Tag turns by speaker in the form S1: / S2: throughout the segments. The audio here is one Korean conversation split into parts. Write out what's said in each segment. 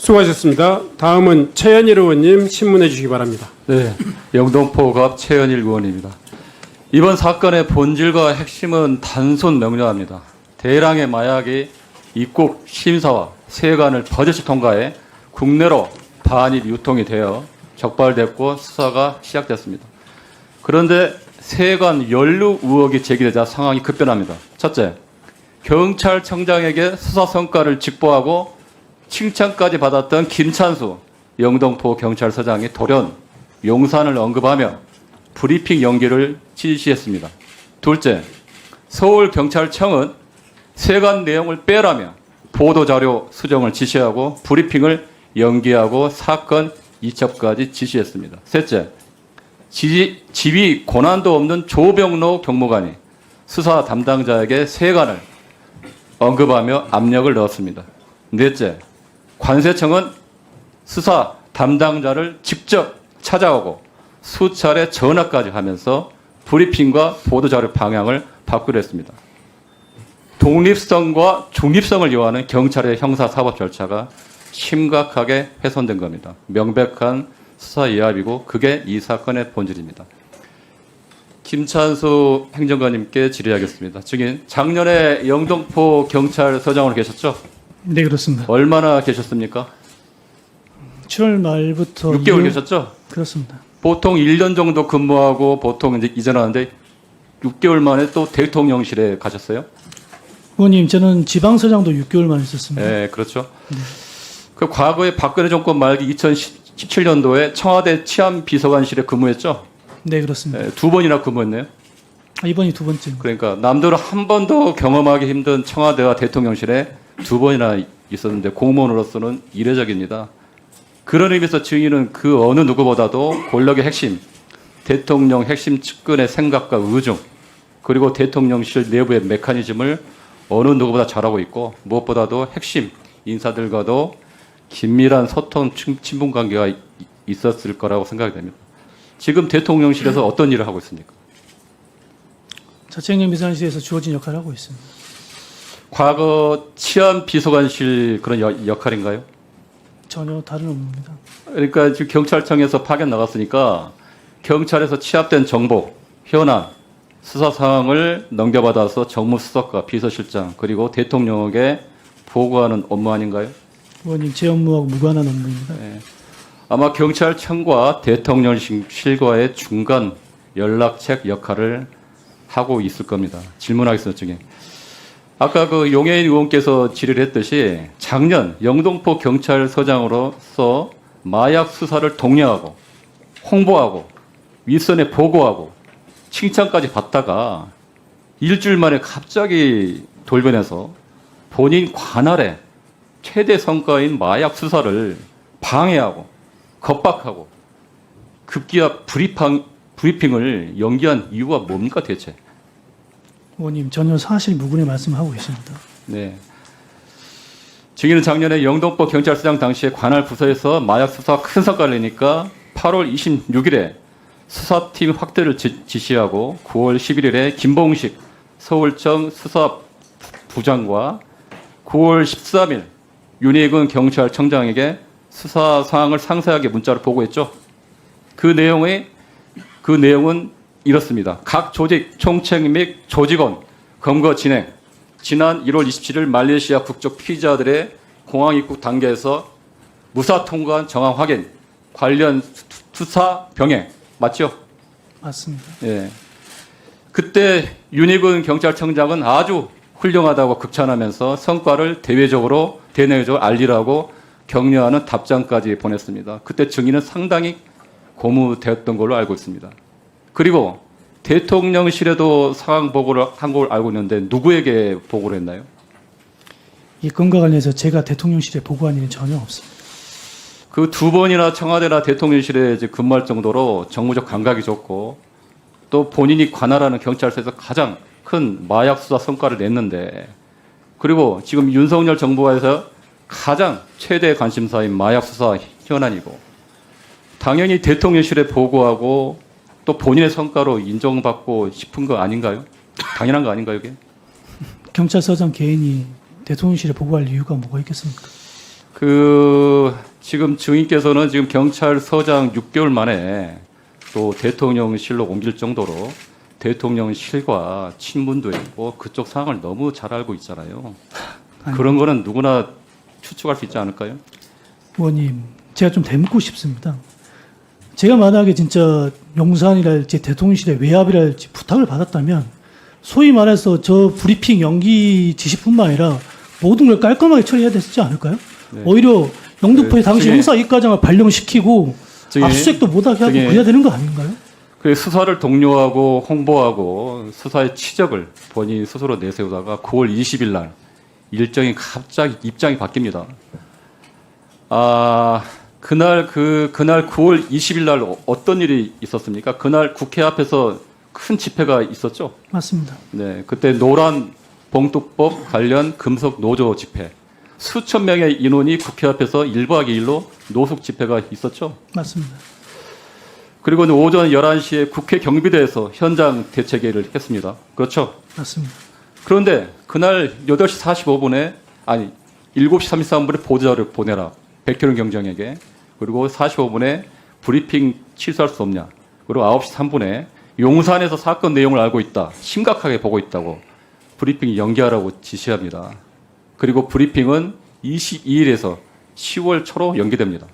S1: 수고하셨습니다. 다음은 최현일 의원님 신문해 주시기 바랍니다.
S2: 네, 영등포갑 최현일 의원입니다. 이번 사건의 본질과 핵심은 단순 명료합니다. 대량의 마약이 입국 심사와 세관을 버젓이 통과해 국내로 반입 유통이 되어 적발됐고 수사가 시작됐습니다. 그런데 세관 연루 의혹이 제기되자 상황이 급변합니다. 첫째, 경찰청장에게 수사 성과를 직보하고 칭찬까지 받았던 김찬수 영등포 경찰서장이 돌연 용산을 언급하며 브리핑 연기를 지시했습니다. 둘째, 서울경찰청은 세관 내용을 빼라며 보도자료 수정을 지시하고 브리핑을 연기하고 사건 이첩까지 지시했습니다. 셋째, 지휘 권한도 없는 조병로 경무관이 수사 담당자에게 세관을 언급하며 압력을 넣었습니다. 넷째, 관세청은 수사 담당자를 직접 찾아오고 수차례 전화까지 하면서 브리핑과 보도자료 방향을 바꾸려 했습니다. 독립성과 중립성을 요하는 경찰의 형사사법 절차가 심각하게 훼손된 겁니다. 명백한 수사 예합이고 그게 이 사건의 본질입니다. 김찬수 행정관님께 질의하겠습니다. 증인, 작년에 영등포 경찰서장으로 계셨죠?
S3: 네, 그렇습니다.
S2: 얼마나 계셨습니까?
S3: 7월 말부터
S2: 6개월 계셨죠?
S3: 그렇습니다.
S2: 보통 1년 정도 근무하고 보통 이제 이전하는데 6개월 만에 또 대통령실에 가셨어요?
S3: 의원님, 저는 지방서장도 6개월만 있었습니다.
S2: 네, 그렇죠. 그 과거에 박근혜 정권 말기 2017년도에 청와대 치안비서관실에 근무했죠?
S3: 네, 그렇습니다.
S2: 네, 2번이나 근무했네요.
S3: 이번이 두 번째입니다.
S2: 그러니까 남들은 한 번도 경험하기 힘든 청와대와 대통령실에 2번이나 있었는데 공무원으로서는 이례적입니다. 그런 의미에서 증인은 그 어느 누구보다도 권력의 핵심, 대통령 핵심 측근의 생각과 의중, 그리고 대통령실 내부의 메커니즘을 어느 누구보다 잘하고 있고 무엇보다도 핵심 인사들과도 긴밀한 소통, 친분 관계가 있었을 거라고 생각이 됩니다. 지금 대통령실에서 어떤 일을 하고 있습니까?
S3: 자치행정 비서관실에서 주어진 역할을 하고 있습니다.
S2: 과거 치안비서관실 그런 역할인가요?
S3: 전혀 다른 업무입니다.
S2: 그러니까 지금 경찰청에서 파견 나갔으니까 경찰에서 취합된 정보, 현안, 수사 상황을 넘겨받아서 정무수석과 비서실장 그리고 대통령에게 보고하는 업무 아닌가요?
S3: 의원님, 제 업무하고 무관한 업무입니다.
S2: 네. 아마 경찰청과 대통령실과의 중간 연락책 역할을 하고 있을 겁니다. 질문하겠습니다, 증인. 아까 그 용해인 의원께서 질의를 했듯이 작년 영등포 경찰서장으로서 마약 수사를 독려하고 홍보하고 윗선에 보고하고 칭찬까지 받다가 일주일 만에 갑자기 돌변해서 본인 관할의 최대 성과인 마약 수사를 방해하고 겁박하고 급기야 브리핑을 연기한 이유가 뭡니까 대체?
S3: 의원님, 전혀 사실 무근의 말씀을 하고 계십니다.
S2: 네. 증인은 작년에 영등포 경찰서장 당시에 관할 부서에서 마약 수사 큰 성과를 내니까 8월 26일에 수사팀 확대를 지시하고 9월 11일에 김봉식 서울청 수사부장과 9월 13일 윤희근 경찰청장에게 수사 사항을 상세하게 문자로 보고했죠. 그 내용은 이렇습니다. 각 조직, 총책 및 조직원 검거 진행. 지난 1월 27일 말레이시아 국적 피의자들의 공항 입국 단계에서 무사 통과한 정황 확인, 관련 수사 병행. 맞죠?
S3: 맞습니다.
S2: 예. 그때 윤희근 경찰청장은 아주 훌륭하다고 극찬하면서 성과를 대내외적으로 알리라고 격려하는 답장까지 보냈습니다. 그때 증인은 상당히 고무되었던 걸로 알고 있습니다. 그리고 대통령실에도 상황 보고를 한 걸 알고 있는데 누구에게 보고를 했나요?
S3: 이 건과 관련해서 제가 대통령실에 보고한 일은 전혀 없습니다.
S2: 그 2번이나 청와대나 대통령실에 이제 근무할 정도로 정무적 감각이 좋고 또 본인이 관할하는 경찰서에서 가장 큰 마약 수사 성과를 냈는데 그리고 지금 윤석열 정부에서 가장 최대 관심사인 마약 수사 현안이고 당연히 대통령실에 보고하고 또 본인의 성과로 인정받고 싶은 거 아닌가요? 당연한 거 아닌가요, 이게?
S3: 경찰서장 개인이 대통령실에 보고할 이유가 뭐가 있겠습니까?
S2: 그 지금 증인께서는 지금 경찰서장 6개월 만에 또 대통령실로 옮길 정도로 대통령실과 친분도 있고 그쪽 상황을 너무 잘 알고 있잖아요.
S3: 아니,
S2: 그런 거는 누구나 추측할 수 있지 않을까요?
S3: 의원님, 제가 좀 되묻고 싶습니다. 제가 만약에 진짜 용산이랄지 대통령실의 외압이랄지 부탁을 받았다면 소위 말해서 저 브리핑 연기 지시뿐만 아니라 모든 걸 깔끔하게 처리해야 됐지 않을까요?
S2: 네.
S3: 오히려 영등포의
S2: 네,
S3: 당시
S2: 저기-
S3: 형사 이과장을 발령시키고
S2: 저기-
S3: 압수수색도 못하게 하고
S2: 저기-
S3: 그래야 되는 거 아닌가요?
S2: 그 수사를 독려하고 홍보하고 수사의 치적을 본인 스스로 내세우다가 9월 20일 날 일정이 갑자기 입장이 바뀝니다. 그날 9월 20일 날 어떤 일이 있었습니까? 그날 국회 앞에서 큰 집회가 있었죠.
S3: 맞습니다.
S2: 네, 그때 노란 봉투법 관련 금속 노조 집회. 수천 명의 인원이 국회 앞에서 1박 2일로 노숙 집회가 있었죠.
S3: 맞습니다.
S2: 그리고 오전 11시에 국회 경비대에서 현장 대책회의를 했습니다. 그렇죠?
S3: 맞습니다.
S2: 그런데 그날 8시 45분에, 아니, 7시 33분에 보도자료를 보내라. 백현웅 경장에게. 그리고 45분에 브리핑 취소할 수 없냐. 그리고 9시 3분에 용산에서 사건 내용을 알고 있다. 심각하게 보고 있다고. 브리핑 연기하라고 지시합니다. 그리고 브리핑은 22일에서 10월 초로 연기됩니다.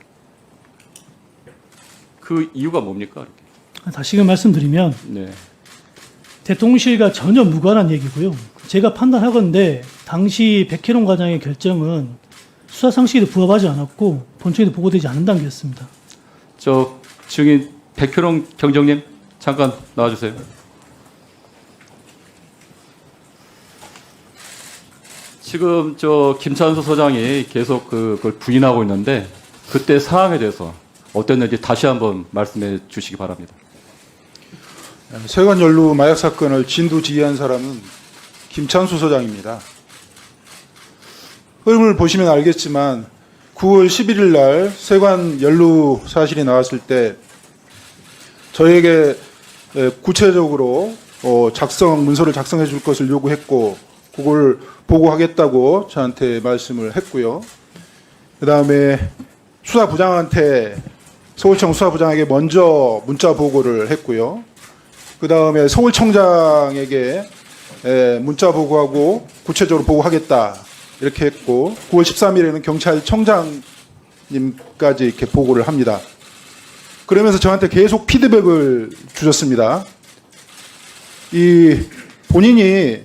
S2: 그 이유가 뭡니까?
S3: 다시금 말씀드리면
S2: 네.
S3: 대통령실과 전혀 무관한 얘기고요. 제가 판단하건대 당시 백혜룡 과장의 결정은 수사 상식에도 부합하지 않았고 본청에도 보고되지 않은 단계였습니다.
S2: 저 증인 백효룡 경정님 잠깐 나와주세요. 지금 저 김찬수 소장이 계속 그걸 부인하고 있는데 그때 상황에 대해서 어땠는지 다시 한번 말씀해 주시기 바랍니다.
S4: 세관 연루 마약 사건을 진두지휘한 사람은 김찬수 소장입니다. 흐름을 보시면 알겠지만 9월 11일 날 세관 연루 사실이 나왔을 때 저에게 구체적으로 문서를 작성해 줄 것을 요구했고 그걸 보고하겠다고 저한테 말씀을 했고요. 그다음에 수사부장한테 서울청 수사부장에게 먼저 문자 보고를 했고요. 그다음에 서울청장에게 문자 보고하고 구체적으로 보고하겠다 이렇게 했고 9월 13일에는 경찰청장님까지 이렇게 보고를 합니다. 그러면서 저한테 계속 피드백을 주셨습니다. 이 본인이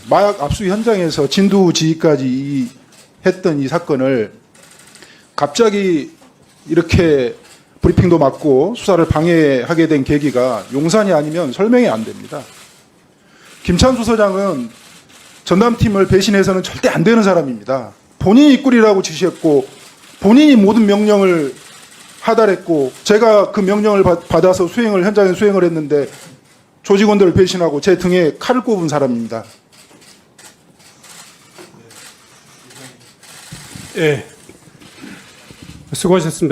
S4: 마약 압수 현장에서 진두지휘까지 했던 이 사건을 갑자기 이렇게 브리핑도 맞고 수사를 방해하게 된 계기가 용산이 아니면 설명이 안 됩니다. 김찬수 소장은 전담팀을 배신해서는 절대 안 되는 사람입니다. 본인이 꾸리라고 지시했고 본인이 모든 명령을 하달했고 제가 그 명령을 받아서 현장에 수행을 했는데 조직원들을 배신하고 제 등에 칼을 꼽은 사람입니다.
S1: 예. 수고하셨습니다.